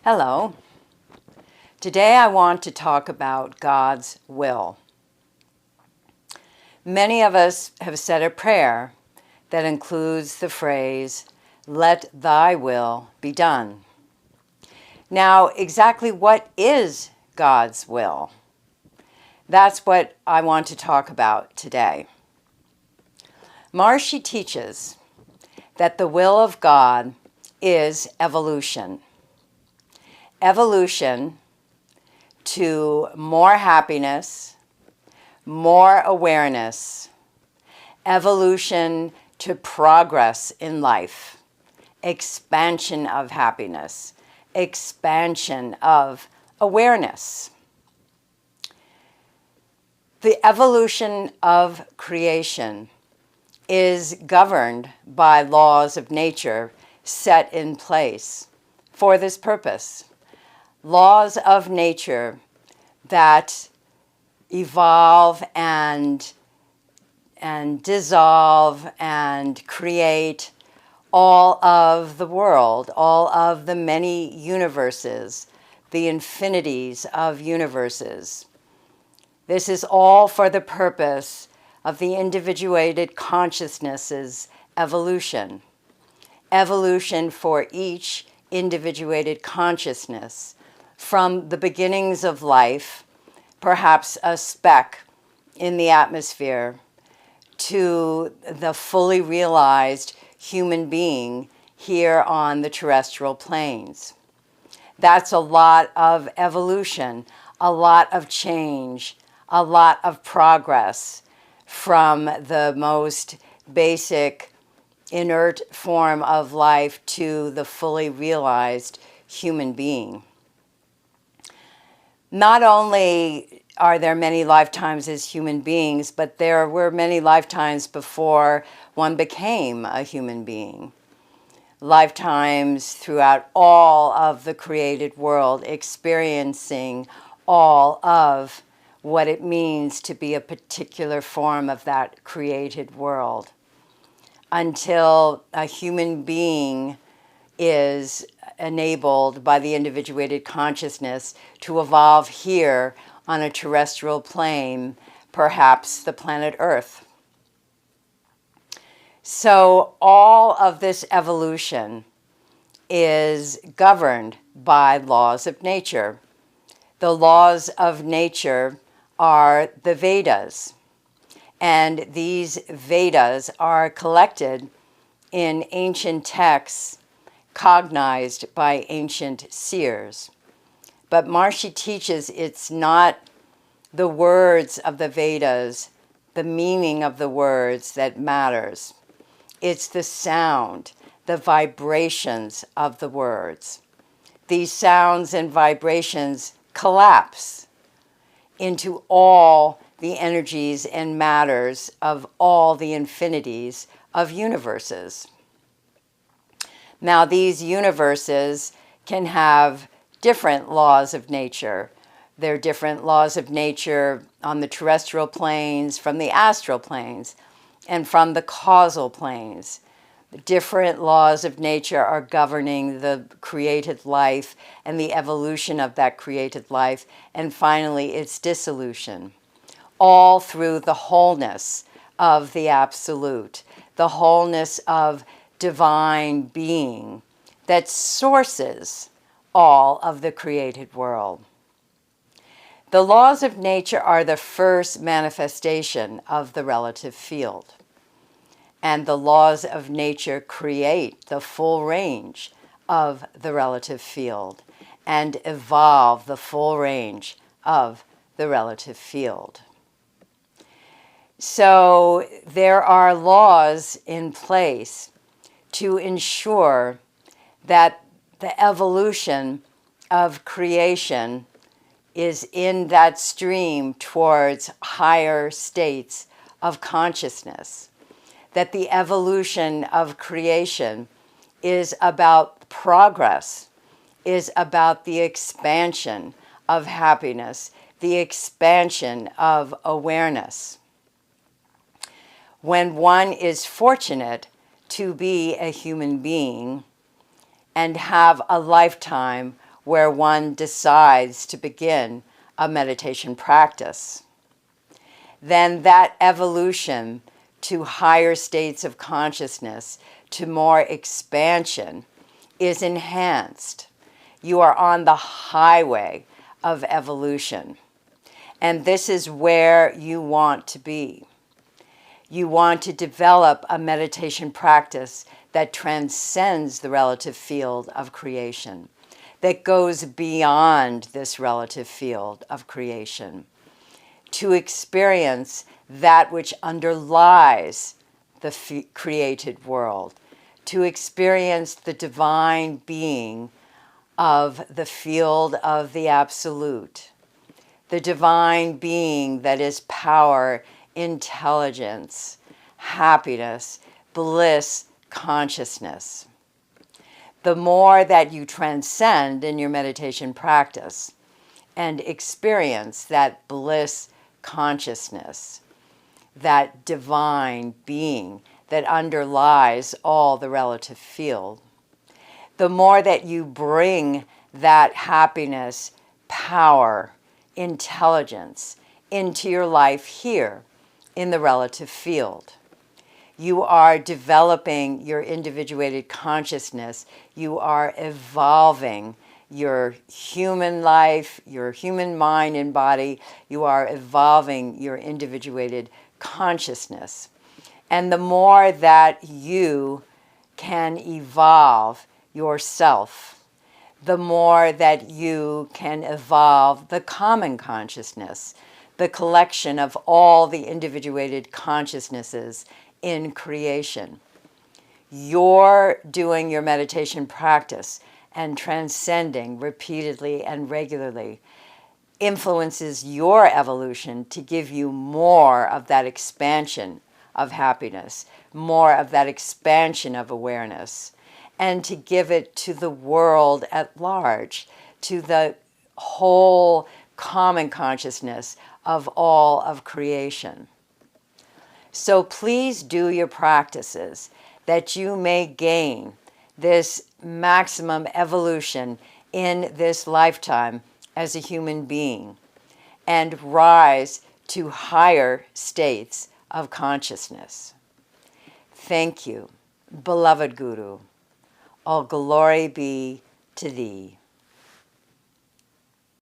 Hello. Today I want to talk about God's will. Many of us have said a prayer that includes the phrase, "Let thy will be done." Now, exactly what is God's will? That's what I want to talk about today. Maharishi teaches that the will of God is evolution. Evolution to more happiness, more awareness, evolution to progress in life, expansion of happiness, expansion of awareness. The evolution of creation is governed by laws of nature set in place for this purpose. Laws of nature that evolve and dissolve and create all of the world, all of the many universes, the infinities of universes. This is all for the purpose of the individuated consciousness's evolution. Evolution for each individuated consciousness, from the beginnings of life, perhaps a speck in the atmosphere, to the fully realized human being here on the terrestrial planes. That's a lot of evolution, a lot of change, a lot of progress from the most basic inert form of life to the fully realized human being. Not only are there many lifetimes as human beings, but there were many lifetimes before one became a human being. Lifetimes throughout all of the created world, experiencing all of what it means to be a particular form of that created world, until a human being is enabled by the individuated consciousness to evolve here on a terrestrial plane, perhaps the planet Earth. So all of this evolution is governed by laws of nature. The laws of nature are the Vedas, and these Vedas are collected in ancient texts cognized by ancient seers. But Maharishi teaches it's not the words of the Vedas, the meaning of the words that matters. It's the sound, the vibrations of the words. These sounds and vibrations collapse into all the energies and matters of all the infinities of universes. Now, these universes can have different laws of nature. There are different laws of nature on the terrestrial planes, from the astral planes, and from the causal planes. The different laws of nature are governing the created life and the evolution of that created life, and finally its dissolution, all through the wholeness of the Absolute, the wholeness of divine being that sources all of the created world. The laws of nature are the first manifestation of the relative field, and the laws of nature create the full range of the relative field and evolve the full range of the relative field. So there are laws in place to ensure that the evolution of creation is in that stream towards higher states of consciousness, that the evolution of creation is about progress, is about the expansion of happiness, the expansion of awareness. When one is fortunate to be a human being and have a lifetime where one decides to begin a meditation practice, then that evolution to higher states of consciousness, to more expansion, is enhanced. You are on the highway of evolution. And this is where you want to be. You want to develop a meditation practice that transcends the relative field of creation, that goes beyond this relative field of creation, to experience that which underlies the created world, to experience the divine being of the field of the absolute, the divine being that is power, intelligence, happiness, bliss, consciousness. The more that you transcend in your meditation practice and experience that bliss consciousness, that divine being that underlies all the relative field, the more that you bring that happiness, power, intelligence into your life here in the relative field. You are developing your individuated consciousness. You are evolving your human life, your human mind and body. You are evolving your individuated consciousness. And the more that you can evolve yourself, the more that you can evolve the common consciousness, the collection of all the individuated consciousnesses in creation. You're doing your meditation practice and transcending repeatedly and regularly influences your evolution to give you more of that expansion of happiness, more of that expansion of awareness, and to give it to the world at large, to the whole common consciousness of all of creation. So please do your practices that you may gain this maximum evolution in this lifetime as a human being and rise to higher states of consciousness. Thank you, beloved Guru. All glory be to thee.